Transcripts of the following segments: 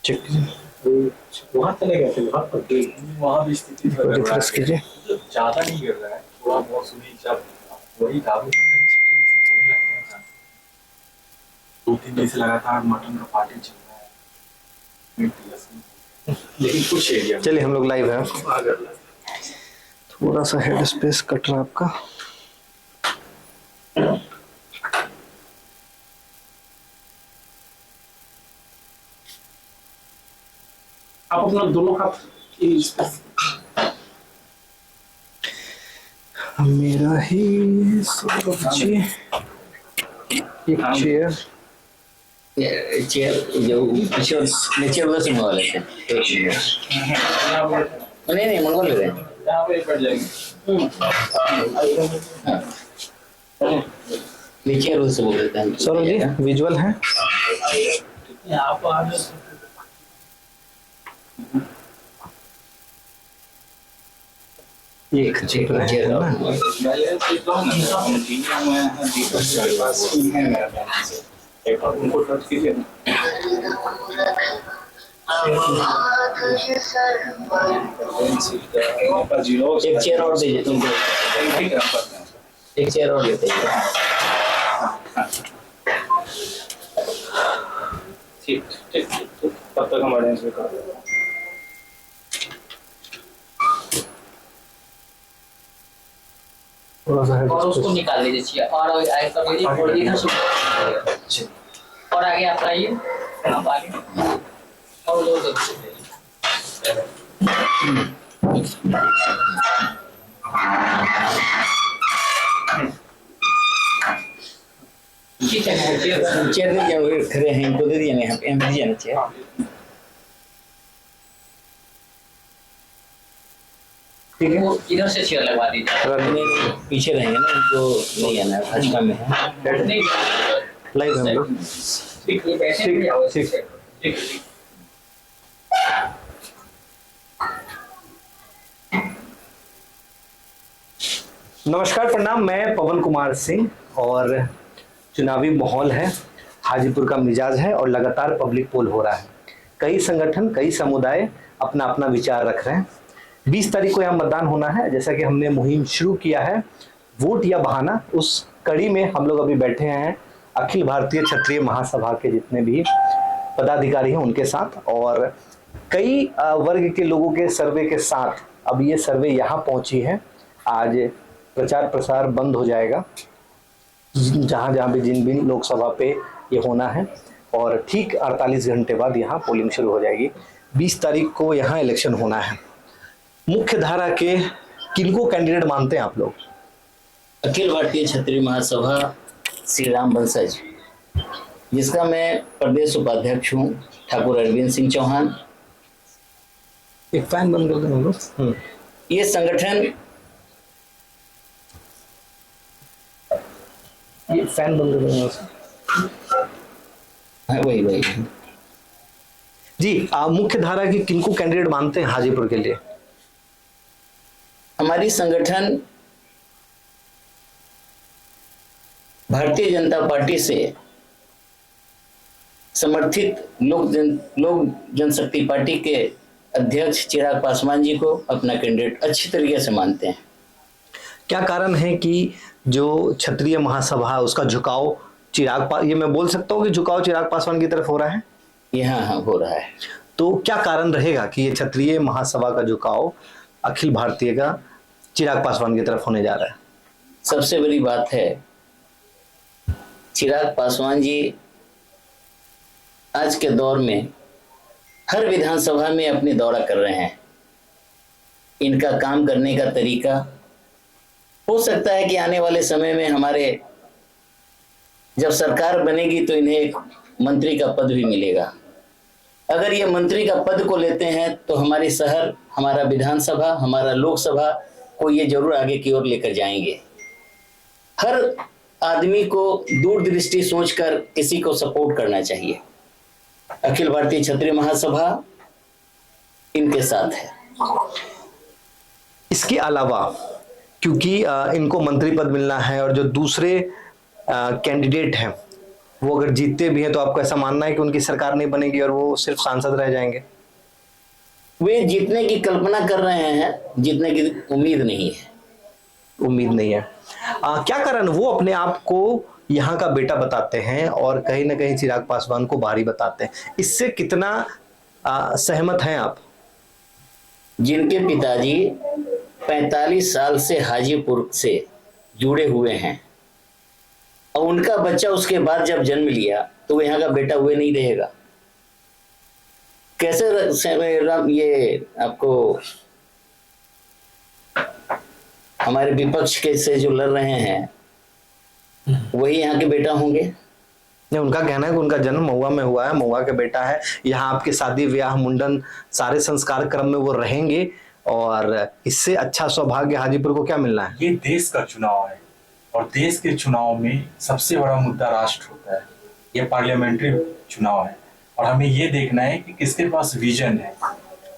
Check वहाँ चले गए थे, वहाँ पर वहाँ भी स्थिति रिफ्रेश कीजिए। ज्यादा नहीं गिर रहा है, थोड़ा मौसमी जब वही दारू मटन चिकन से होने लगते हैं ना, 2-3 दिन से लगातार मटन का पार्टी चल रहा है, मीट लस्सी, लेकिन कुछ एरिया। चलिए हम लोग लाइव है। थोड़ा सा हेड स्पेस कट रहा है आपका। आप अपना दोनों हाथ मेरा ही सौरभ जी, एक चेयर चेयर जो पीछे नीचे उधर से मंगवा लेते हैं। नहीं नहीं मंगवा ले रहे हैं, यहाँ पे पड़ जाएंगे। नीचे उधर से बोल देते हैं। सौरभ जी विजुअल है। आप आगे ये चेक रहे हैं ना। उनको टच कीजिए ना। एक चेयर और दीजिए तुमको, एक चेयर और लेते हैं। ठीक ठीक ठीक, तब तक हम अरेंज भी कर देंगे। थोड़ा सा हेड और स्पेस। उसको निकाल लीजिए और आगे कर लीजिए और इधर से और आगे आप आइए, आप आगे और दो ठीक है। चेयर दीजिए, वो खड़े हैं इनको दे दिए ना, यहाँ पे दीजिए ना चेयर। ठीक है, वो इधर से चेयर लगवा दीजिए। नहीं, पीछे रहेंगे ना, उनको नहीं आना है, भाजपा में है। नहीं लाइव है हम लोग। ठीक है, बैठे भी आओ ठीक है। ठीक नमस्कार प्रणाम, मैं पवन कुमार सिंह और चुनावी माहौल है, हाजीपुर का मिजाज है और लगातार पब्लिक पोल हो रहा है। कई संगठन कई समुदाय अपना अपना विचार रख रहे हैं। 20 तारीख को यहाँ मतदान होना है। जैसा कि हमने मुहिम शुरू किया है वोट या बहाना, उस कड़ी में हम लोग अभी बैठे हैं अखिल भारतीय क्षत्रिय महासभा के जितने भी पदाधिकारी हैं उनके साथ और कई वर्ग के लोगों के सर्वे के साथ अब ये सर्वे यहाँ पहुंची है। आज प्रचार प्रसार बंद हो जाएगा जहां जहां भी जिन भी लोकसभा पे ये होना है और ठीक 48 घंटे बाद यहाँ पोलिंग शुरू हो जाएगी। 20 तारीख को यहाँ इलेक्शन होना है। मुख्य धारा के किनको कैंडिडेट मानते हैं आप लोग? अखिल भारतीय क्षत्रिय महासभा श्री राम वंशज, जिसका मैं प्रदेश उपाध्यक्ष हूँ, ठाकुर अरविंद सिंह चौहान। एक फैन बन कर हम लोग। ये संगठन ये फैन बन कर वही वही जी। मुख्य धारा के किनको कैंडिडेट मानते हैं हाजीपुर के लिए? हमारी संगठन भारतीय जनता पार्टी से समर्थित लोक जनशक्ति पार्टी के अध्यक्ष चिराग पासवान जी को अपना कैंडिडेट अच्छी तरीके से मानते हैं। क्या कारण है कि जो क्षत्रिय महासभा उसका झुकाव ये मैं बोल सकता हूँ कि झुकाव चिराग पासवान की तरफ हो रहा है? यहाँ हो रहा है। तो क्या कारण रहेगा कि ये क्षत्रिय महासभा का झुकाव अखिल भारतीय का चिराग पासवान की तरफ होने जा रहा है? सबसे बड़ी बात है, चिराग पासवान जी आज के दौर में हर विधानसभा में अपनी दौरा कर रहे हैं। इनका काम करने का तरीका, हो सकता है कि आने वाले समय में हमारे जब सरकार बनेगी तो इन्हें एक मंत्री का पद भी मिलेगा। अगर ये मंत्री का पद को लेते हैं तो हमारे शहर, हमारा विधानसभा, हमारा लोकसभा को ये जरूर आगे की ओर लेकर जाएंगे। हर आदमी को दूरदृष्टि सोचकर किसी को सपोर्ट करना चाहिए। अखिल भारतीय क्षत्रिय महासभा इनके साथ है। इसके अलावा क्योंकि इनको मंत्री पद मिलना है और जो दूसरे कैंडिडेट हैं वो अगर जीतते भी हैं तो आपको ऐसा मानना है कि उनकी सरकार नहीं बनेगी और वो सिर्फ सांसद रह जाएंगे? वे जीतने की कल्पना कर रहे हैं, जीतने की उम्मीद नहीं है। उम्मीद नहीं है। क्या कारण वो अपने आप को यहाँ का बेटा बताते हैं और कहीं ना कहीं चिराग पासवान को बाहरी बताते हैं, इससे कितना सहमत हैं आप? जिनके पिताजी 45 साल से हाजीपुर से जुड़े हुए हैं और उनका बच्चा उसके बाद जब जन्म लिया तो वो यहाँ का बेटा हुए नहीं रहेगा। कैसे ये आपको हमारे विपक्ष के से जो लड़ रहे हैं वही यहाँ के बेटा होंगे? नहीं, उनका कहना है कि उनका जन्म महुआ में हुआ है, महुआ के बेटा है, यहाँ आपके शादी ब्याह मुंडन सारे संस्कार क्रम में वो रहेंगे और इससे अच्छा सौभाग्य हाजीपुर को क्या मिलना है? ये देश का चुनाव है और देश के चुनाव में सबसे बड़ा मुद्दा राष्ट्र होता है। ये पार्लियामेंट्री चुनाव है और हमें ये देखना है कि किसके पास विजन है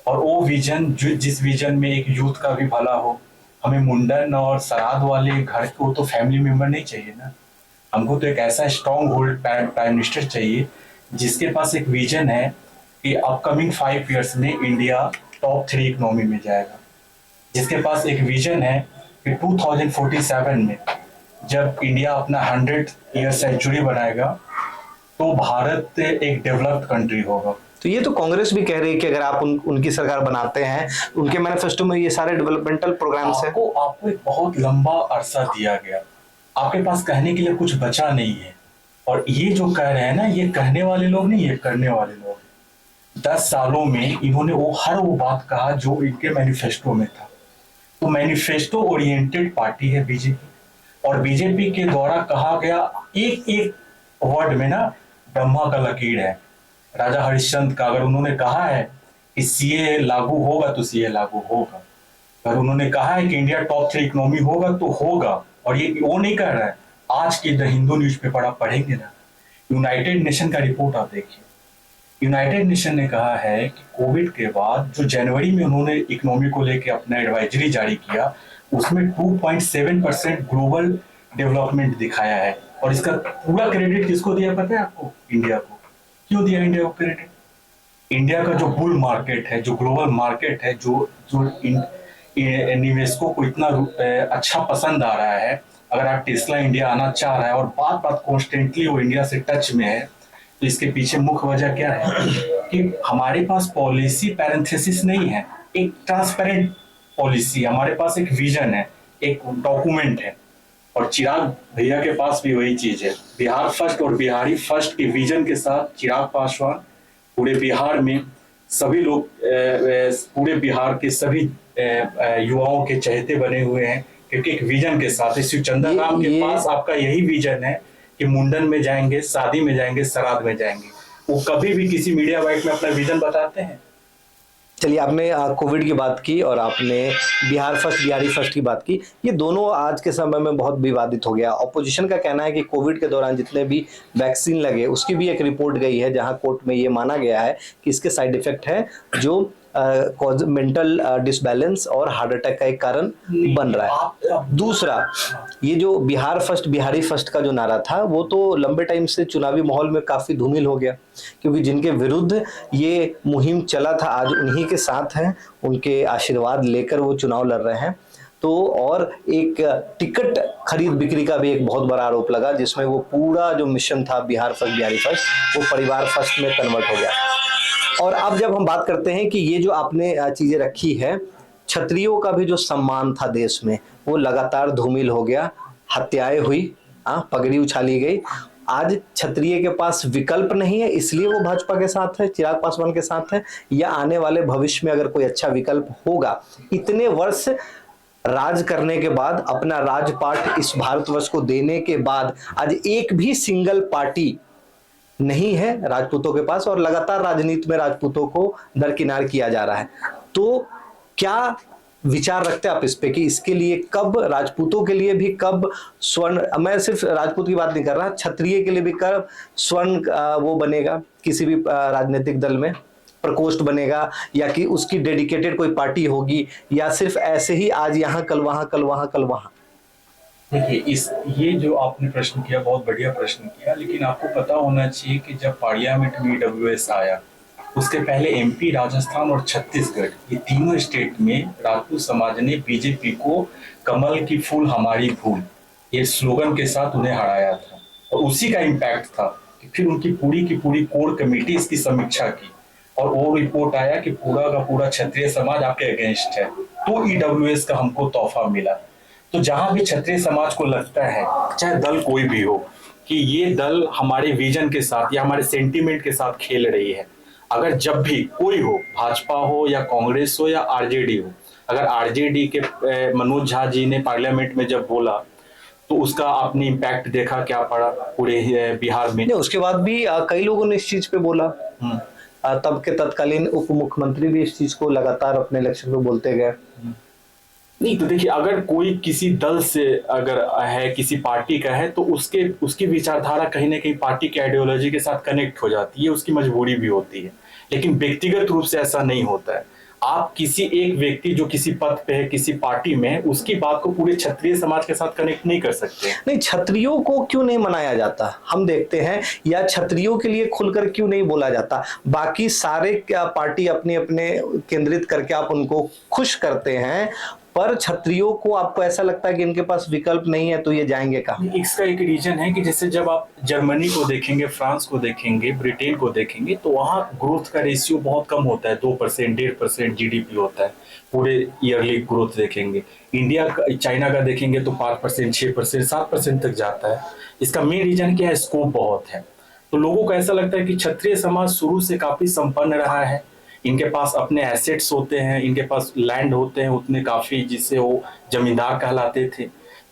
और वो विजन जिस विजन में एक यूथ का भी भला हो। हमें मुंडन और श्राद्ध वाले घर को तो फैमिली मेंबर नहीं चाहिए ना, हमको तो एक ऐसा स्ट्रॉन्ग होल्ड प्राइम मिनिस्टर चाहिए जिसके पास एक विजन है कि अपकमिंग 5 इयर्स में इंडिया टॉप 3 इकोनॉमी में जाएगा, जिसके पास एक विजन है कि 2047 में जब इंडिया अपना 100 ईयर सेंचुरी बनाएगा तो भारत एक डेवलप्ड कंट्री होगा। तो ये तो कांग्रेस भी कह रही है कि अगर आप उनकी सरकार बनाते हैं, उनके मैनिफेस्टो में ये सारे डेवलपमेंटल प्रोग्राम्स हैं। आपको एक बहुत लंबा अरसा दिया गया, आपके पास कहने के लिए कुछ बचा नहीं है और ये जो कह रहे हैं ना, ये कहने वाले लोग नहीं, ये करने वाले लोग। 10 सालों में इन्होंने हर वो बात कहा जो इनके मैनिफेस्टो में था। तो मैनिफेस्टो ओरिएंटेड पार्टी है बीजेपी और बीजेपी के द्वारा कहा गया एक एक वर्ड में ना ब्रह्मा का लकीर है। राजा हरिश्चंद्र का अगर उन्होंने कहा है कि सीए लागू होगा तो सीए लागू होगा, अगर उन्होंने कहा है कि इंडिया टॉप 3 इकोनॉमी होगा तो होगा। और ये वो नहीं कह रहा है, आज की द हिंदू न्यूज़पेपर आप पढ़ेंगे ना, यूनाइटेड नेशन का रिपोर्ट आप देखिए। यूनाइटेड नेशन ने कहा है कि कोविड के बाद जो जनवरी में उन्होंने इकोनॉमी को लेकर अपना एडवाइजरी जारी किया उसमें 2.7% ग्लोबल डेवलपमेंट दिखाया है। और इसका पूरा क्रेडिट किसको दिया पता है आपको? इंडिया को। क्यों दिया इंडिया को क्रेडिट? इंडिया का जो बुल मार्केट है, जो ग्लोबल मार्केट है, जो निवेशकों को इतना अच्छा पसंद आ रहा है, अगर आप टेस्ला इंडिया आना चाह रहा है और बात बात कॉन्स्टेंटली वो इंडिया से टच में है, तो इसके पीछे मुख्य वजह क्या है कि हमारे पास पॉलिसी पैरेंथेसिस नहीं है, एक ट्रांसपेरेंट पॉलिसी, हमारे पास एक विजन है, एक डॉक्यूमेंट है। और चिराग भैया के पास भी वही चीज है, बिहार फर्स्ट और बिहारी फर्स्ट के विजन के साथ चिराग पासवान पूरे बिहार में सभी लोग, पूरे बिहार के सभी युवाओं के चहेते बने हुए हैं, क्योंकि एक विजन के साथ। शिव चंद्र राम के पास आपका यही विजन है कि मुंडन में जाएंगे, शादी में जाएंगे, श्राद्ध में जाएंगे। वो कभी भी किसी मीडिया वाइट में अपना विजन बताते हैं? चलिए, आपने कोविड की बात की और आपने बिहार फर्स्ट बिहारी फर्स्ट की बात की। ये दोनों आज के समय में बहुत विवादित हो गया। ऑपोजिशन का कहना है कि कोविड के दौरान जितने भी वैक्सीन लगे उसकी भी एक रिपोर्ट गई है जहां कोर्ट में ये माना गया है कि इसके साइड इफेक्ट है जो मेंटल डिसबैलेंस और हार्ट अटैक का एक कारण बन रहा है। दूसरा, ये जो बिहार फर्स्ट बिहारी फर्स्ट का जो नारा था वो तो लंबे टाइम से चुनावी माहौल में काफी धूमिल हो गया, क्योंकि जिनके विरुद्ध ये मुहिम चला था आज उन्हीं के साथ हैं, उनके आशीर्वाद लेकर वो चुनाव लड़ रहे हैं। तो और एक टिकट खरीद बिक्री का भी एक बहुत बड़ा आरोप लगा, जिसमें वो पूरा जो मिशन था बिहार फर्स्ट बिहारी फर्स्ट वो परिवार फर्स्ट में कन्वर्ट हो गया। और अब जब हम बात करते हैं कि ये जो आपने चीजें रखी है, क्षत्रियों का भी जो सम्मान था देश में वो लगातार धूमिल हो गया, हत्याएं हुई, पगड़ी उछाली गई। आज क्षत्रिय के पास विकल्प नहीं है, इसलिए वो भाजपा के साथ है, चिराग पासवान के साथ है, या आने वाले भविष्य में अगर कोई अच्छा विकल्प होगा? इतने वर्ष राज करने के बाद, अपना राजपाट इस भारतवर्ष को देने के बाद आज एक भी सिंगल पार्टी नहीं है राजपूतों के पास और लगातार राजनीति में राजपूतों को दरकिनार किया जा रहा है। तो क्या विचार रखते हैं आप इस पे कि इसके लिए कब राजपूतों के लिए भी कब स्वर्ण, मैं सिर्फ राजपूत की बात नहीं कर रहा, क्षत्रिय के लिए भी कब स्वर्ण वो बनेगा, किसी भी राजनीतिक दल में प्रकोष्ठ बनेगा, या कि उसकी डेडिकेटेड कोई पार्टी होगी, या सिर्फ ऐसे ही आज यहाँ कल वहां कल वहां कल वहां? देखिए, इस ये जो आपने प्रश्न किया बहुत बढ़िया प्रश्न किया, लेकिन आपको पता होना चाहिए कि जब पार्लियामेंट में ईडब्ल्यूएस आया, उसके पहले एमपी, राजस्थान और छत्तीसगढ़, ये तीनों स्टेट में राजपूत समाज ने बीजेपी को कमल की फूल हमारी भूल ये स्लोगन के साथ उन्हें हराया था। और उसी का इम्पैक्ट था कि फिर उनकी पूरी की पूरी कोर कमेटी इसकी समीक्षा की और वो रिपोर्ट आया कि पूरा का पूरा क्षत्रिय समाज आपके अगेंस्ट है, तो ईडब्ल्यूएस का हमको तोहफा मिला। तो जहां भी क्षत्रिय समाज को लगता है, चाहे दल कोई भी हो, कि ये दल हमारे विजन के साथ या हमारे सेंटीमेंट के साथ खेल रही है, अगर जब भी कोई हो, भाजपा हो या कांग्रेस हो या आरजेडी हो, अगर आरजेडी के मनोज झा जी ने पार्लियामेंट में जब बोला तो उसका आपने इम्पैक्ट देखा क्या पड़ा पूरे बिहार में। नहीं, उसके बाद भी कई लोगों ने इस चीज पे बोला। तब के तत्कालीन उप मुख्यमंत्री भी इस चीज को लगातार अपने इलेक्शन में बोलते गए। नहीं तो देखिए, अगर कोई किसी दल से अगर है, किसी पार्टी का है, तो उसकी विचारधारा कहीं ना कहीं पार्टी के आइडियोलॉजी के साथ कनेक्ट हो जाती है, उसकी मजबूरी भी होती है। लेकिन व्यक्तिगत रूप से ऐसा नहीं होता है। आप किसी एक व्यक्ति जो किसी पद पे है, किसी पार्टी में है, उसकी बात को पूरे क्षत्रिय समाज के साथ कनेक्ट नहीं कर सकते। नहीं, क्षत्रियों को क्यों नहीं मनाया जाता, हम देखते हैं, या क्षत्रियों के लिए खुलकर क्यों नहीं बोला जाता? बाकी सारे पार्टी अपने अपने केंद्रित करके आप उनको खुश करते हैं, पर क्षत्रियों को आपको ऐसा लगता है कि इनके पास विकल्प नहीं है, तो ये जाएंगे कहाँ? इसका एक रीजन है कि जैसे जब आप जर्मनी को देखेंगे, फ्रांस को देखेंगे, ब्रिटेन को देखेंगे, तो वहाँ ग्रोथ का रेशियो बहुत कम होता है, 2%, 1.5% जीडीपी होता है पूरे ईयरली ग्रोथ देखेंगे। इंडिया का, चाइना का देखेंगे तो 5%, 6%, 7% तक जाता है। इसका मेन रीजन क्या है? स्कोप बहुत है। तो लोगों को ऐसा लगता है कि क्षत्रिय समाज शुरू से काफी संपन्न रहा है, इनके पास अपने एसेट्स होते हैं, इनके पास लैंड होते हैं उतने काफी, जिससे वो जमींदार कहलाते थे।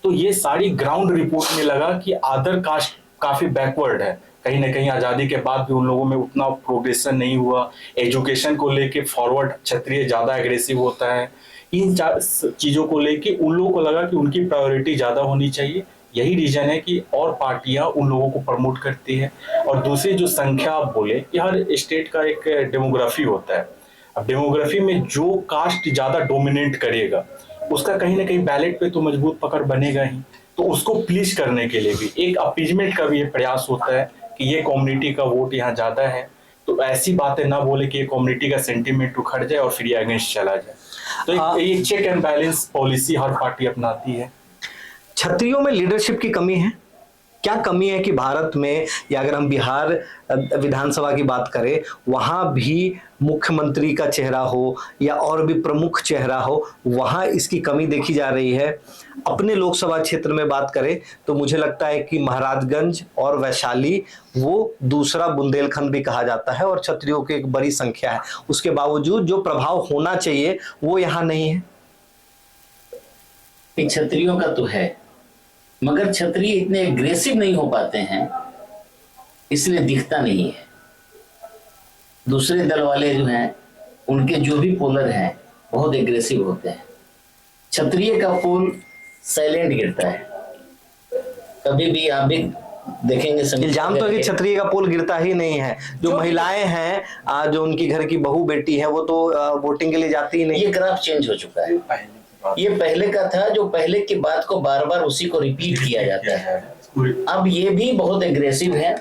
तो ये सारी ग्राउंड रिपोर्ट में लगा कि अदर कास्ट काफी बैकवर्ड है, कहीं ना कहीं आजादी के बाद भी उन लोगों में उतना प्रोग्रेशन नहीं हुआ। एजुकेशन को लेके फॉरवर्ड क्षत्रिय ज्यादा एग्रेसिव होता है। इन चीजों को लेके उन लोगों को लगा कि उनकी प्रायोरिटी ज्यादा होनी चाहिए। यही रीजन है कि और पार्टियां उन लोगों को प्रमोट करती है। और दूसरी जो संख्या आप बोले कि हर स्टेट का एक डेमोग्राफी होता है। अब डेमोग्राफी में जो कास्ट ज्यादा डोमिनेट करेगा उसका कहीं ना कहीं बैलेट पे तो मजबूत पकड़ बनेगा ही। तो उसको प्लीज करने के लिए भी एक अपीजमेंट का भी ये प्रयास होता है कि ये कम्युनिटी का वोट यहाँ ज्यादा है, तो ऐसी बातें ना बोले कि ये कम्युनिटी का सेंटीमेंट उखड़ जाए और फिर ये अगेंस्ट चला जाए। तो एक चेक एंड बैलेंस पॉलिसी हर पार्टी अपनाती है। क्षत्रियों में लीडरशिप की कमी है। क्या कमी है कि भारत में, या अगर हम बिहार विधानसभा की बात करें, वहां भी मुख्यमंत्री का चेहरा हो या और भी प्रमुख चेहरा हो, वहां इसकी कमी देखी जा रही है। अपने लोकसभा क्षेत्र में बात करें तो मुझे लगता है कि महाराजगंज और वैशाली वो दूसरा बुंदेलखंड भी कहा जाता है, और क्षत्रियों की एक बड़ी संख्या है। उसके बावजूद जो प्रभाव होना चाहिए वो यहाँ नहीं है। क्षत्रियों का तो है, मगर क्षत्रिय इतने एग्रेसिव नहीं हो पाते हैं, इसलिए दिखता नहीं है। दूसरे दल वाले जो हैं, उनके जो भी पोलर हैं बहुत एग्रेसिव होते हैं। क्षत्रिय का पोल साइलेंट गिरता है। कभी भी आप भी देखेंगे, इल्जाम तो है कि क्षत्रिय का पोल गिरता ही नहीं है। जो महिलाएं हैं, जो उनकी घर की बहू बेटी है, वो तो वोटिंग के लिए जाती ही नहीं। ये ग्राफ चेंज हो चुका है। ये पहले का था, जो पहले की बात को बार बार उसी को रिपीट किया जाता है। अब ये भी बहुत एग्रेसिव है,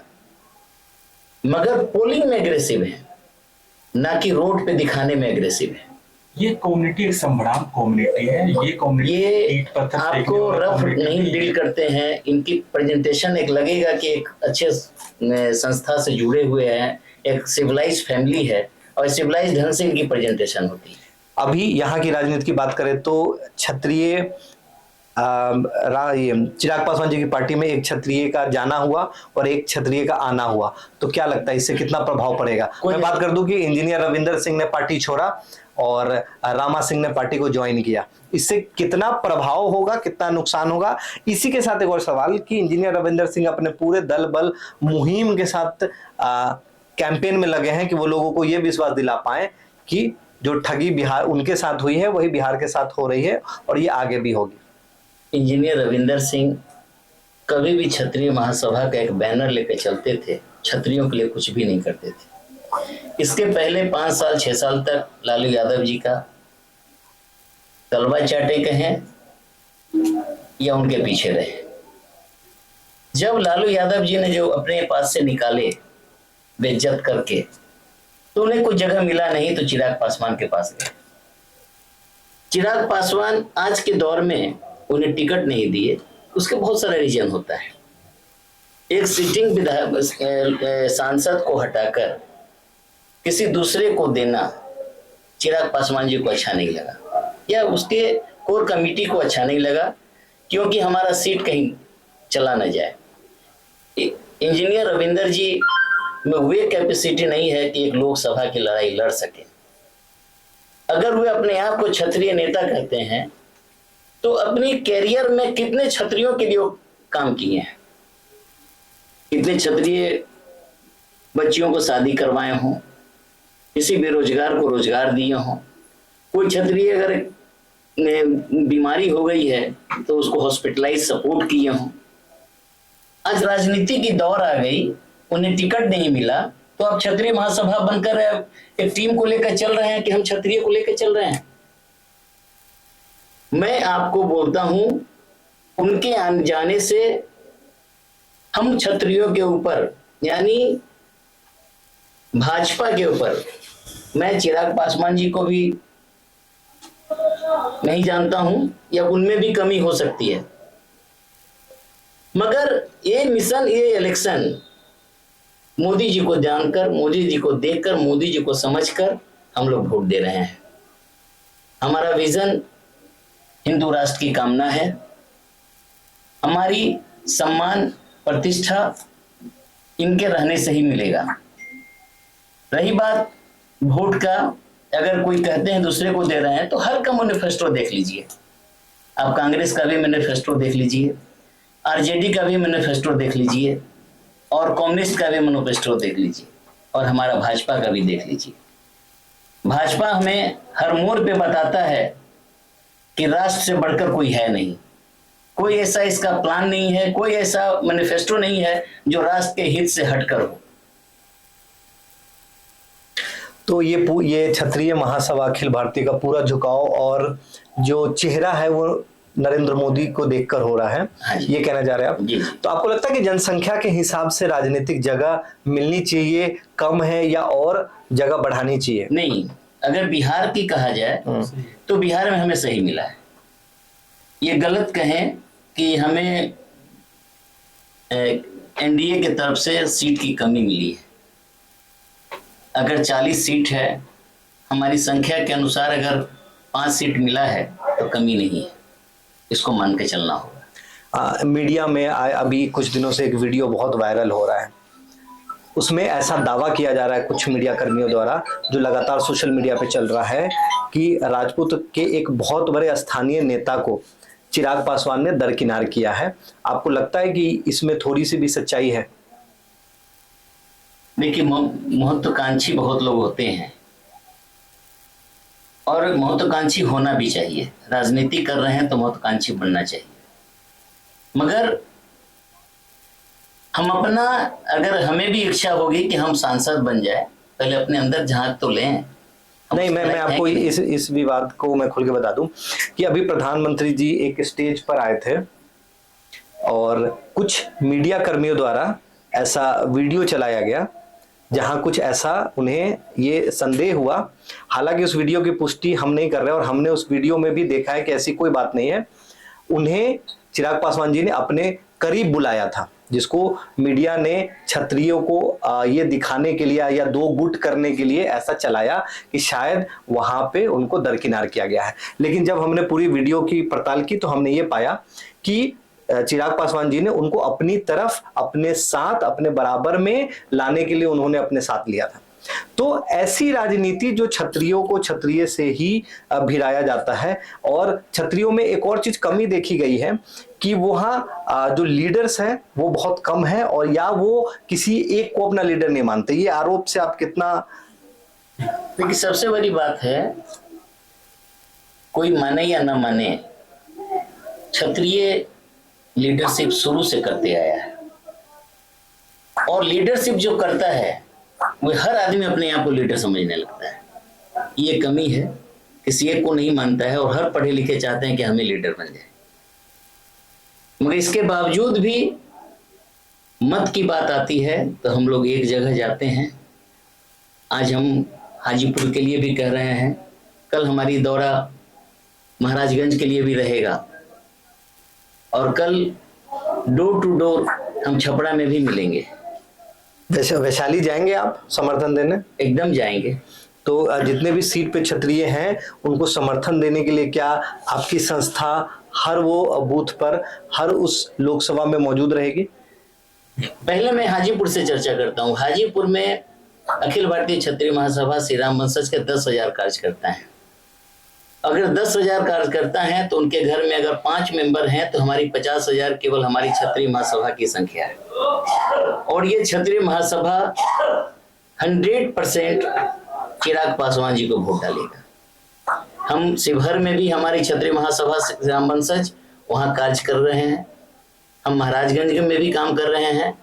मगर पोलिंग में एग्रेसिव है, ना कि रोड पे दिखाने में एग्रेसिव है। ये कम्युनिटी एक संभ्राम कम्युनिटी है। ये कम्युनिटी ये आपको रफ नहीं डील करते हैं। इनकी प्रेजेंटेशन एक लगेगा कि एक अच्छे संस्था से जुड़े हुए हैं, एक सिविलाइज्ड फैमिली है, और सिविलाइज्ड ढंग से इनकी प्रेजेंटेशन होती है। अभी यहाँ की राजनीति की बात करें तो क्षत्रिय चिराग पासवान जी की पार्टी में एक क्षत्रिय का जाना हुआ और एक क्षत्रिय का आना हुआ, तो क्या लगता है इससे कितना प्रभाव पड़ेगा? मैं बात कर दूं कि इंजीनियर रविंदर सिंह ने पार्टी छोड़ा और रामा सिंह ने पार्टी को ज्वाइन किया, इससे कितना प्रभाव होगा, कितना नुकसान होगा? इसी के साथ एक और सवाल कि इंजीनियर रविंदर सिंह अपने पूरे दल बल मुहिम के साथ कैंपेन में लगे हैं कि वो लोगों को ये विश्वास दिला पाए कि जो ठगी बिहार उनके साथ हुई है वही बिहार के साथ हो रही है और ये आगे भी होगी। इंजीनियर रविंदर सिंह कभी भी क्षत्रिय महासभा का एक बैनर लेकर चलते थे, क्षत्रियों के लिए कुछ भी नहीं करते थे। इसके पहले 5 साल 6 साल तक लालू यादव जी का तलवा चाटे कहें या उनके पीछे रहे। जब लालू यादव जी ने जो अपने पास से निकाले बेइज्जत करके, तो उन्हें कुछ जगह मिला नहीं तो चिराग पासवान के पास गए। चिराग पासवान आज के दौर में उन्हें टिकट नहीं दिए, उसके बहुत सारे रीजन होता है। एक सिटिंग विधायक सांसद को हटाकर किसी दूसरे को देना चिराग पासवान जी को अच्छा नहीं लगा, या उसके कोर कमेटी को अच्छा नहीं लगा, क्योंकि हमारा सीट कहीं चला न जाए। इंजीनियर रविंदर जी में वे कैपेसिटी नहीं है कि एक लोकसभा की लड़ाई लड़ सके। अगर वे अपने आप को क्षत्रिय नेता कहते हैं तो अपनी कैरियर में कितने क्षत्रियों के लिए काम किए हैं, कितने क्षत्रिय बच्चियों को शादी करवाए हों, किसी बेरोजगार को रोजगार दिए हों, कोई क्षत्रिय अगर बीमारी हो गई है तो उसको हॉस्पिटलाइज सपोर्ट किए हों। आज राजनीति की दौर आ गई, उन्हें टिकट नहीं मिला तो अब क्षत्रिय महासभा बनकर एक टीम को लेकर चल रहे हैं कि हम क्षत्रिय को लेकर चल रहे हैं। मैं आपको बोलता हूं, उनके आने जाने से हम क्षत्रियों के ऊपर यानी भाजपा के ऊपर, मैं चिराग पासवान जी को भी नहीं जानता हूं या उनमें भी कमी हो सकती है, मगर ये मिशन, ये इलेक्शन मोदी जी को जानकर, मोदी जी को देखकर, मोदी जी को समझकर हम लोग वोट दे रहे हैं। हमारा विजन हिंदू राष्ट्र की कामना है, हमारी सम्मान प्रतिष्ठा इनके रहने से ही मिलेगा। रही बात वोट का, अगर कोई कहते हैं दूसरे को दे रहे हैं तो हर का मैनिफेस्टो देख लीजिए। आप कांग्रेस का भी मैनिफेस्टो देख लीजिए, आरजेडी का भी मैनिफेस्टो देख लीजिए, और कम्युनिस्ट का भी मैनिफेस्टो देख लीजिए, और हमारा भाजपा का भी देख लीजिए। भाजपा हमें हर मोड़ पे बताता है कि राष्ट्र से बढ़कर कोई है नहीं, कोई ऐसा इसका प्लान नहीं है, कोई ऐसा मैनिफेस्टो नहीं है जो राष्ट्र के हित से हटकर हो। तो ये क्षत्रिय महासभा अखिल भारतीय का पूरा झुकाव और जो चेहरा है वो नरेंद्र मोदी को देखकर हो रहा है, ये कहना चाह रहे हैं आप। जी। तो आपको लगता है कि जनसंख्या के हिसाब से राजनीतिक जगह मिलनी चाहिए, कम है, या और जगह बढ़ानी चाहिए? नहीं, अगर बिहार की कहा जाए तो बिहार में हमें सही मिला है। ये गलत कहें कि हमें एनडीए की तरफ से सीट की कमी मिली है। अगर 40 सीट है, हमारी संख्या के अनुसार अगर 5 सीट मिला है तो कमी नहीं है, इसको मान के चलना होगा। मीडिया में अभी कुछ दिनों से एक वीडियो बहुत वायरल हो रहा है, उसमें ऐसा दावा किया जा रहा है कुछ मीडिया कर्मियों द्वारा, जो लगातार सोशल मीडिया पे चल रहा है, कि राजपूत के एक बहुत बड़े स्थानीय नेता को चिराग पासवान ने दरकिनार किया है। आपको लगता है कि इसमें थोड़ी सी भी सच्चाई है? देखिए, महत्वाकांक्षी बहुत लोग होते हैं और महत्वाकांक्षी होना भी चाहिए। राजनीति कर रहे हैं तो महत्वाकांक्षी बनना चाहिए, मगर हम अपना, अगर हमें भी इच्छा होगी कि हम सांसद बन जाए, पहले अपने अंदर झांक तो लें। नहीं, मैं आपको इस विवाद को मैं खुल के बता दूं कि अभी प्रधानमंत्री जी एक स्टेज पर आए थे और कुछ मीडिया कर्मियों द्वारा ऐसा वीडियो चलाया गया जहां कुछ ऐसा उन्हें ये संदेह हुआ। हालांकि उस वीडियो की पुष्टि हम नहीं कर रहे और हमने उस वीडियो में भी देखा है कि ऐसी कोई बात नहीं है। उन्हें चिराग पासवान जी ने अपने करीब बुलाया था, जिसको मीडिया ने क्षत्रियों को ये दिखाने के लिए या दो गुट करने के लिए ऐसा चलाया कि शायद वहां पे उनको दरकिनार किया गया है। लेकिन जब हमने पूरी वीडियो की पड़ताल की तो हमने ये पाया कि चिराग पासवान जी ने उनको अपनी तरफ, अपने साथ, अपने बराबर में लाने के लिए उन्होंने अपने साथ लिया था। तो ऐसी राजनीति जो क्षत्रियों को क्षत्रिय से ही भिड़ाया जाता है, और क्षत्रियों में एक और चीज कमी देखी गई है कि वहाँ जो लीडर्स हैं वो बहुत कम है, और या वो किसी एक को अपना लीडर नहीं मानते। ये आरोप से आप कितना? देखिए, सबसे बड़ी बात है, कोई माने या ना माने, क्षत्रिय लीडरशिप शुरू से करते आया है, और लीडरशिप जो करता है वो हर आदमी अपने आप को लीडर समझने लगता है। ये कमी है, किसी एक को नहीं मानता है, और हर पढ़े लिखे चाहते हैं कि हमें लीडर बन जाए। मगर इसके बावजूद भी मत की बात आती है तो हम लोग एक जगह जाते हैं। आज हम हाजीपुर के लिए भी कह रहे हैं, कल हमारी दौरा महाराजगंज के लिए भी रहेगा, और कल डोर टू डोर हम छपरा में भी मिलेंगे। वैशाली जाएंगे आप समर्थन देने? एकदम जाएंगे। तो जितने भी सीट पे क्षत्रिय हैं उनको समर्थन देने के लिए क्या आपकी संस्था हर वो बूथ पर, हर उस लोकसभा में मौजूद रहेगी? पहले मैं हाजीपुर से चर्चा करता हूँ। हाजीपुर में अखिल भारतीय क्षत्रिय महासभा श्री राम वंशज के 10,000 कार्यकर्ता हैं। अगर 10,000 कार्यकर्ता हैं तो उनके घर में अगर 5 मेंबर हैं तो हमारी 50,000 केवल हमारी क्षत्रिय महासभा की संख्या है। और ये क्षत्रिय महासभा 100% चिराग पासवान जी को वोट डालेगा। हम शिवहर में भी हमारी क्षत्रिय महासभा राम वंशज वहाँ कार्य कर रहे हैं, हम महाराजगंज में भी काम कर रहे हैं,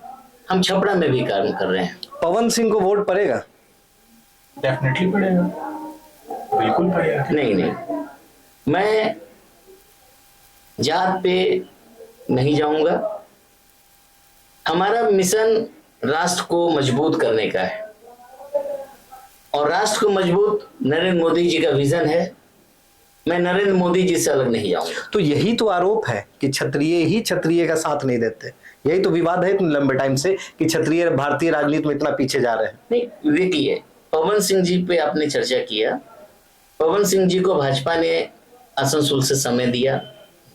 हम छपरा में भी काम कर रहे हैं। पवन सिंह को वोट पड़ेगा? डेफिनेटली पड़ेगा, बिल्कुल पड़ेगा। नहीं, मैं जात पे नहीं जाऊंगा। हमारा मिशन राष्ट्र को मजबूत करने का है, और राष्ट्र को मजबूत नरेंद्र मोदी जी का विजन है। मैं नरेंद्र मोदी जी से अलग नहीं जाऊंगा। तो यही तो आरोप है कि क्षत्रिय ही क्षत्रिय का साथ नहीं देते। यही तो विवाद है इतने लंबे टाइम से कि क्षत्रिय भारतीय राजनीति में इतना पीछे जा रहे हैं। नहीं, देखिए, पवन सिंह जी पे आपने चर्चा किया। पवन सिंह जी को भाजपा ने आसनसोल से समय दिया,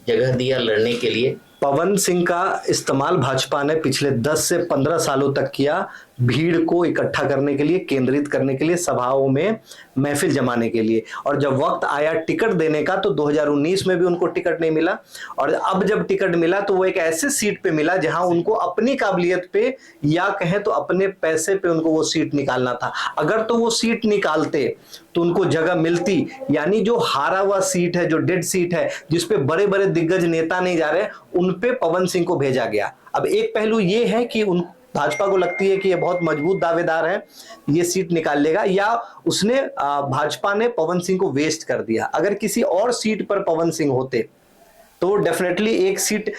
जगह दिया लड़ने के लिए। पवन सिंह का इस्तेमाल भाजपा ने पिछले 10 से 15 सालों तक किया, भीड़ को इकट्ठा करने के लिए, केंद्रित करने के लिए, सभाओं में महफिल जमाने के लिए। और जब वक्त आया टिकट देने का तो 2019 में भी उनको टिकट नहीं मिला, और अब जब टिकट मिला तो वो एक ऐसे सीट पे मिला जहां उनको अपनी काबिलियत पे या कहें तो अपने पैसे पे उनको वो सीट निकालना था। अगर तो वो सीट निकालते तो उनको जगह मिलती, यानी जो हारा हुआ सीट है, जो डेड सीट है, जिसपे बड़े बड़े दिग्गज नेता नहीं जा रहे, उन पे पवन सिंह को भेजा गया। अब एक पहलू ये है कि उन भाजपा को लगती है कि ये बहुत मजबूत दावेदार है, ये सीट निकाल लेगा, या उसने भाजपा ने पवन सिंह को वेस्ट कर दिया। अगर किसी और सीट पर पवन सिंह होते तो डेफिनेटली एक सीट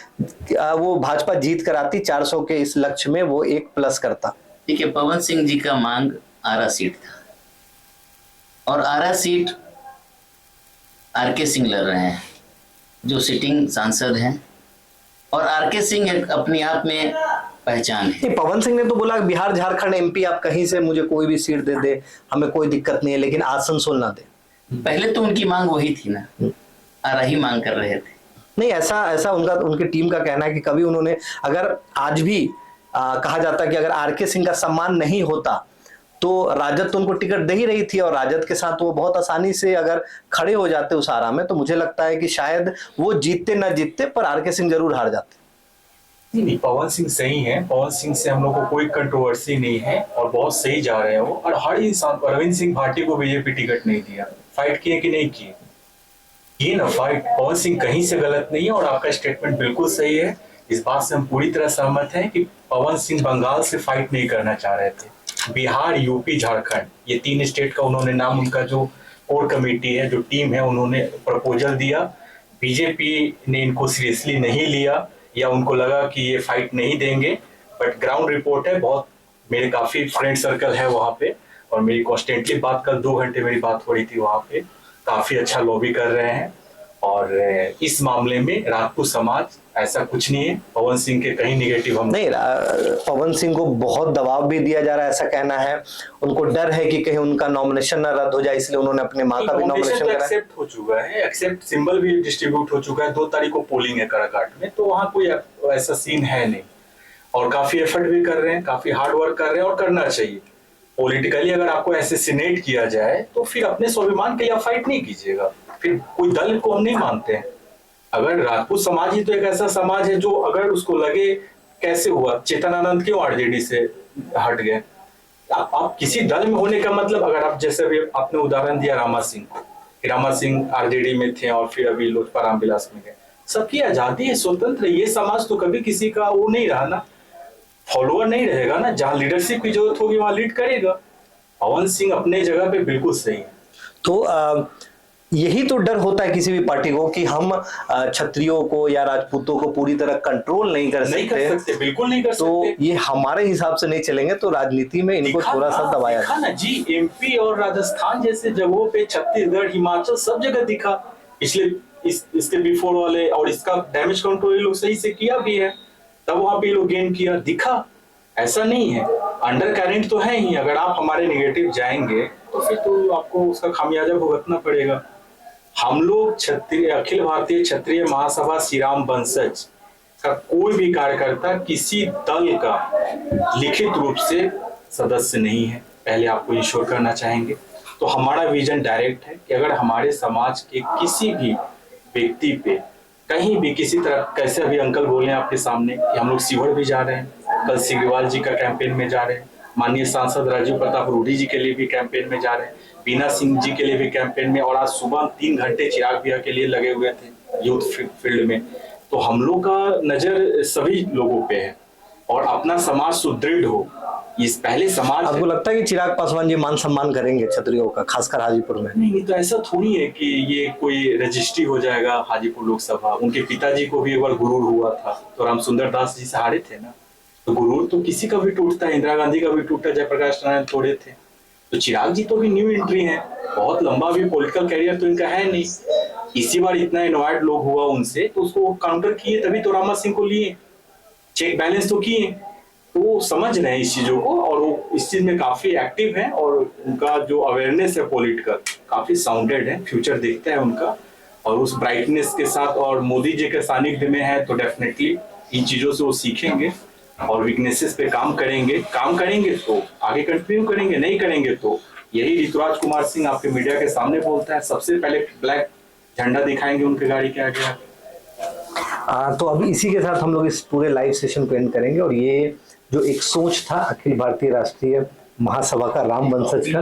वो भाजपा जीत कर आती, 400 के इस लक्ष्य में वो एक प्लस करता। ठीक है, पवन सिंह जी का मांग आरा सीट था, और आरा सीट आरके सिंह लड़ रहे हैं जो सिटिंग सांसद हैं, और आरके सिंह एक अपने आप में पहचान है। पवन सिंह ने तो बोला बिहार झारखंड एमपी आप कहीं से मुझे कोई भी सीट दे दे, हमें कोई दिक्कत नहीं है, लेकिन आसनसोल ना दे। पहले तो उनकी मांग वही थी ना, आरा ही मांग कर रहे थे। नहीं, ऐसा उनकी टीम का कहना है कि कभी उन्होंने, अगर आज भी कहा जाता कि अगर आरके सिंह का सम्मान नहीं होता तो राजद तो उनको टिकट दे ही रही थी, और राजद के साथ वो बहुत आसानी से अगर खड़े हो जाते उस आरा में, तो मुझे लगता है कि शायद वो जीतते ना जीतते पर आरके सिंह जरूर हार जाते। नहीं, पवन सिंह सही है, पवन सिंह से हम लोग को कोई कंट्रोवर्सी नहीं है, और बहुत सही जा रहे हैं वो। और हर इंसान, रविंद्र सिंह भाटी को बीजेपी टिकट नहीं दिया, फाइट किए कि नहीं किए, ये ना फाइट। पवन सिंह कहीं से गलत नहीं है, और आपका स्टेटमेंट बिल्कुल सही है। इस बात से हम पूरी तरह सहमत हैं कि पवन सिंह बंगाल से फाइट नहीं करना चाह रहे थे। बिहार, यूपी, झारखंड, ये 3 स्टेट का उन्होंने नाम, उनका जो कोर कमेटी है, जो टीम है, उन्होंने प्रपोजल दिया। बीजेपी ने इनको सीरियसली नहीं लिया, या उनको लगा कि ये फाइट नहीं देंगे। बट ग्राउंड रिपोर्ट है, बहुत मेरे काफी फ्रेंड सर्कल है वहाँ पे, और मेरी कॉन्स्टेंटली बात, कल 2 घंटे मेरी बात हो रही थी वहाँ पे। काफी अच्छा लॉबी कर रहे हैं, और इस मामले में राजपूत समाज ऐसा कुछ नहीं है, पवन सिंह के कहीं निगेटिव हम नहीं। पवन सिंह को बहुत दबाव भी दिया जा रहा है, ऐसा कहना है। उनको डर है कि कहीं उनका नॉमिनेशन ना रद्द हो जाए, इसलिए उन्होंने अपने मां का भी नॉमिनेशन करा। एक्सेप्ट हो चुका है, एक्सेप्ट सिंबल भी डिस्ट्रीब्यूट हो चुका है। 2 तारीख को पोलिंग है काराकाट में, तो वहाँ कोई ऐसा सीन है नहीं, और काफी एफर्ट भी कर रहे हैं, काफी हार्ड वर्क कर रहे हैं, और करना चाहिए। पॉलिटिकली अगर आपको एसेसिनेट किया जाए तो फिर अपने स्वाभिमान के लिए फाइट नहीं कीजिएगा, फिर कोई दल को हम नहीं मानते हैं। अगर राजपूत समाज ही तो एक ऐसा समाज है जो अगर उसको लगे कैसे हुआ, चेतनानंद क्यों आरजेडी से हट गए, आप किसी दल में होने का मतलब, अगर आप जैसे भी आपने उदाहरण दिया रामा सिंह आरजेडी में थे और फिर अभी लोजपा रामविलास में गए, सबकी आजादी है, स्वतंत्र। ये समाज तो कभी किसी का वो नहीं रहा ना, फॉलोअर नहीं रहेगा ना, जहां लीडरशिप की जरूरत होगी वहां लीड करेगा। पवन सिंह अपने जगह पे बिल्कुल सही है। तो यही तो डर होता है किसी भी पार्टी को कि हम क्षत्रियों को या राजपूतों को पूरी तरह कंट्रोल नहीं कर सकते, बिल्कुल नहीं कर तो सकते। ये हमारे हिसाब से नहीं चलेंगे, तो राजनीति में इनको थोड़ा सा दबाया दिखा ना जी, एमपी और राजस्थान जैसे जगहों पे, छत्तीसगढ़, हिमाचल, सब जगह दिखा। पिछले इसके बिफोर वाले, और इसका डैमेज कंट्रोल लोग सही से किया भी है, तब वहां पे लोग गेन किया, दिखा। ऐसा नहीं है, अंडर करंट तो है ही। अगर आप हमारे निगेटिव जाएंगे तो फिर तो आपको उसका खामियाजा भुगतना पड़ेगा। हम लोग क्षत्रिय, अखिल भारतीय क्षत्रिय महासभा श्री राम वंशज का कोई भी कार्यकर्ता किसी दल का लिखित रूप से सदस्य नहीं है। पहले आपको इंश्योर करना चाहेंगे। तो हमारा विजन डायरेक्ट है कि अगर हमारे समाज के किसी भी व्यक्ति पे कहीं भी किसी तरह, कैसे अभी अंकल बोले आपके सामने कि हम लोग सीवर भी जा रहे हैं, कल सिग्रीवाल जी का कैंपेन में जा रहे हैं, माननीय सांसद राजीव प्रताप रूडी जी के लिए भी कैंपेन में जा रहे हैं, बीना सिंह जी के लिए भी कैंपेन में, और आज सुबह 3 घंटे चिराग भैया के लिए लगे हुए थे यूथ फील्ड में। तो हम लोग का नजर सभी लोगों पे है, और अपना समाज सुदृढ़ हो, इस पहले समाज। आपको लगता है कि चिराग पासवान जी मान सम्मान करेंगे क्षत्रियों का, खासकर हाजीपुर में? नहीं, तो ऐसा थोड़ी है कि ये कोई रजिस्ट्री हो जाएगा हाजीपुर लोकसभा। उनके पिताजी को भी एक बार गुरूर हुआ था, तो राम सुंदर दास जी से हारे थे ना। तो गुरूर तो किसी का भी टूटता है, इंदिरा गांधी का भी टूटा, जयप्रकाश नारायण तोड़े थे। तो चिराग जी तो भी न्यू एंट्री है, बहुत लंबा भी पॉलिटिकल कैरियर तो इनका है नहीं। इसी बार इतना इनवाइट लोग हुआ उनसे, तो उसको काउंटर किए, तभी तो रामा सिंह को लिए, चेक बैलेंस तो किए। तो वो समझ रहे हैं इस चीजों को, और वो इस चीज में काफी एक्टिव है, और उनका जो अवेयरनेस है पॉलिटिकल काफी साउंडेड है, फ्यूचर दिखता है उनका। और उस ब्राइटनेस के साथ, और मोदी जी के सानिध्य में है, तो डेफिनेटली इन चीजों से वो सीखेंगे और वीकनेसेस पे काम करेंगे तो आगे कंटिन्यू करेंगे, नहीं करेंगे तो यही ऋतुराज कुमार सिंह आपके मीडिया के सामने बोलता है, सबसे पहले ब्लैक झंडा दिखाएंगे उनके गाड़ी के आगे। तो अभी इसी के साथ हम लोग इस पूरे लाइव सेशन को एंड करेंगे। और ये जो एक सोच था अखिल भारतीय राष्ट्रीय महासभा का, राम वंशज का,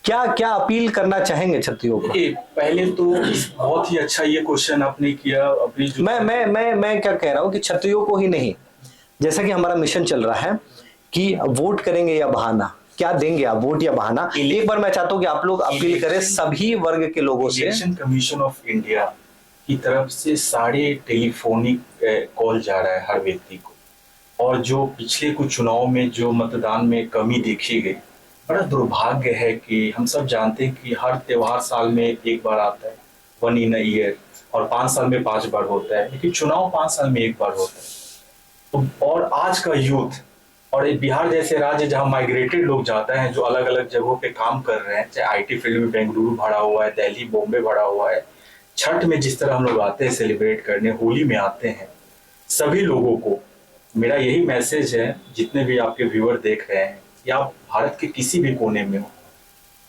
क्या क्या अपील करना चाहेंगे क्षत्रियों को? पहले तो बहुत ही अच्छा ये क्वेश्चन आपने किया। अभी जो मैं क्या कह रहा हूँ कि क्षत्रियों को ही नहीं, जैसा कि हमारा मिशन चल रहा है कि वोट करेंगे या बहाना, क्या देंगे आप, वोट या बहाना? एक बार मैं चाहता हूँ कि आप लोग अपील करें सभी वर्ग के लोगों से। इलेक्शन कमीशन ऑफ इंडिया की तरफ से सारे टेलीफोनिक कॉल जा रहा है हर व्यक्ति को, और जो पिछले कुछ चुनाव में जो मतदान में कमी देखी गई, बड़ा दुर्भाग्य है कि हम सब जानते हैं कि हर त्योहार साल में एक बार आता है, 1 इन अ ईयर, और 5 साल में 5 बार होता है, लेकिन चुनाव 5 साल में एक बार होता है। तो और आज का यूथ, और बिहार जैसे राज्य जहाँ माइग्रेटेड लोग जाते हैं, जो अलग अलग जगहों पे काम कर रहे हैं, चाहे आईटी फील्ड में बेंगलुरु भरा हुआ है, दिल्ली बॉम्बे भरा हुआ है, छठ में जिस तरह हम लोग आते हैं सेलिब्रेट करने, होली में आते हैं, सभी लोगों को मेरा यही मैसेज है, जितने भी आपके व्यूअर देख रहे हैं, या आप भारत के किसी भी कोने में हो,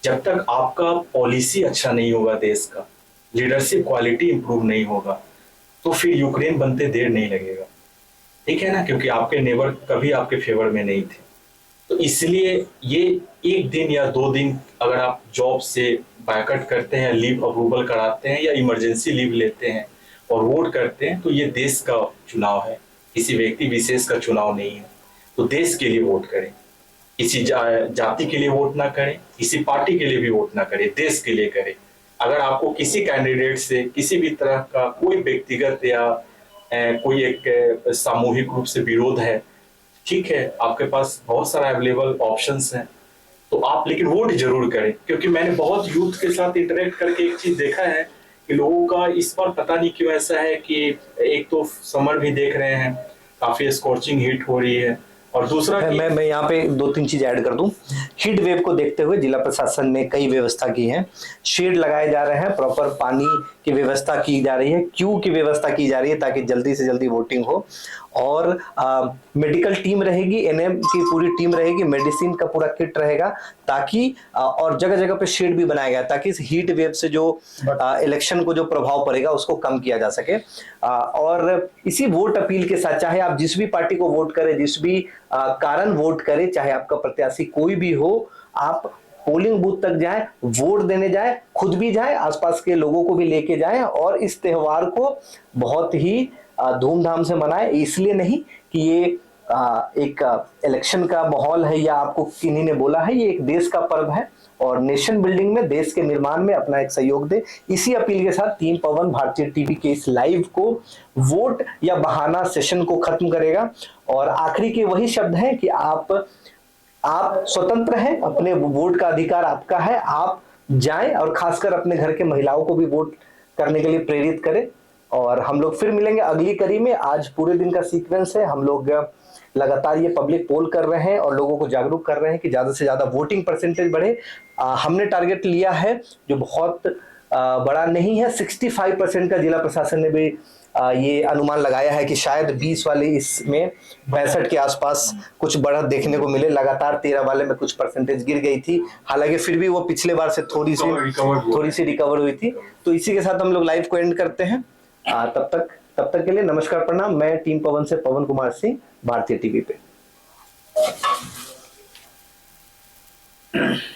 जब तक आपका पॉलिसी अच्छा नहीं होगा, देश का लीडरशिप क्वालिटी इंप्रूव नहीं होगा, तो फिर यूक्रेन बनते देर नहीं लगेगा, ठीक है ना, क्योंकि आपके नेबर कभी आपके फेवर में नहीं थे। तो इसलिए ये 1 दिन या 2 दिन अगर आप जॉब से बैकआउट करते हैं, लीव अप्रूवल कराते हैं, या इमरजेंसी लीव लेते हैं और वोट करते हैं, तो ये देश का चुनाव है, किसी व्यक्ति विशेष का चुनाव नहीं है। तो देश के लिए वोट करें, किसी जाति के लिए वोट ना करें, किसी पार्टी के लिए भी वोट ना करें, देश के लिए करें। अगर आपको किसी कैंडिडेट से किसी भी तरह का कोई व्यक्तिगत या कोई एक सामूहिक रूप से विरोध है, ठीक है, आपके पास बहुत सारा अवेलेबल ऑप्शंस हैं, तो आप लेकिन वोट जरूर करें। क्योंकि मैंने बहुत यूथ के साथ इंटरेक्ट करके एक चीज देखा है कि लोगों का इस बार पता नहीं क्यों ऐसा है कि एक तो समर भी देख रहे हैं, काफी स्कॉर्चिंग हीट हो रही है, और दूसरा मैं यहाँ पे 2-3 चीज ऐड कर दूं। हीट वेव को देखते हुए जिला प्रशासन ने कई व्यवस्था की है, शेड लगाए जा रहे हैं, प्रॉपर पानी की व्यवस्था की जा रही है, क्यू की व्यवस्था की जा रही है ताकि जल्दी से जल्दी वोटिंग हो, और मेडिकल टीम रहेगी, एनएम की पूरी टीम रहेगी, मेडिसिन का पूरा किट रहेगा, ताकि और जगह जगह पे शेड भी बनाया गया ताकि इस हीट वेव से जो इलेक्शन को जो प्रभाव पड़ेगा उसको कम किया जा सके। और इसी वोट अपील के साथ, चाहे आप जिस भी पार्टी को वोट करें, जिस भी कारण वोट करें, चाहे आपका प्रत्याशी कोई भी हो, आप पोलिंग बूथ तक जाएं, वोट देने जाएं, खुद भी जाएं, आसपास के लोगों को भी लेके जाएं, और इस त्योहार को बहुत ही धूमधाम से मनाएं। इसलिए नहीं कि ये एक इलेक्शन का माहौल है या आपको किन्हीं ने बोला है, ये एक देश का पर्व है और नेशन बिल्डिंग में, देश के निर्माण में अपना एक सहयोग दे। इसी अपील के साथ टीम पवन भारतीय टीवी के इस लाइव को वोट या बहाना सेशन को खत्म करेगा और आखिरी के वही शब्द हैं कि आप स्वतंत्र हैं, अपने वोट का अधिकार आपका है, आप जाएं और खासकर अपने घर के महिलाओं को भी वोट करने के लिए प्रेरित करें। और हम लोग फिर मिलेंगे अगली कड़ी में। आज पूरे दिन का सीक्वेंस है, हम लोग लगातार ये पब्लिक पोल कर रहे हैं और लोगों को जागरूक कर रहे हैं कि ज्यादा से ज्यादा वोटिंग परसेंटेज बढ़े। हमने टारगेट लिया है जो बहुत बड़ा नहीं है, 65% का जिला प्रशासन ने भी ये अनुमान लगाया है कि शायद 20 वाले इसमें 65 के आसपास कुछ बढ़त देखने को मिले। लगातार 13 वाले में कुछ परसेंटेज गिर गई थी, हालांकि फिर भी वो पिछले बार से थोड़ी सी रिकवर हुई थी। तो इसी के साथ हम लोग लाइव को एंड करते हैं। तब तक के लिए नमस्कार प्रणाम। मैं टीम पवन से पवन कुमार सिंह, भारतीय टीवी पे।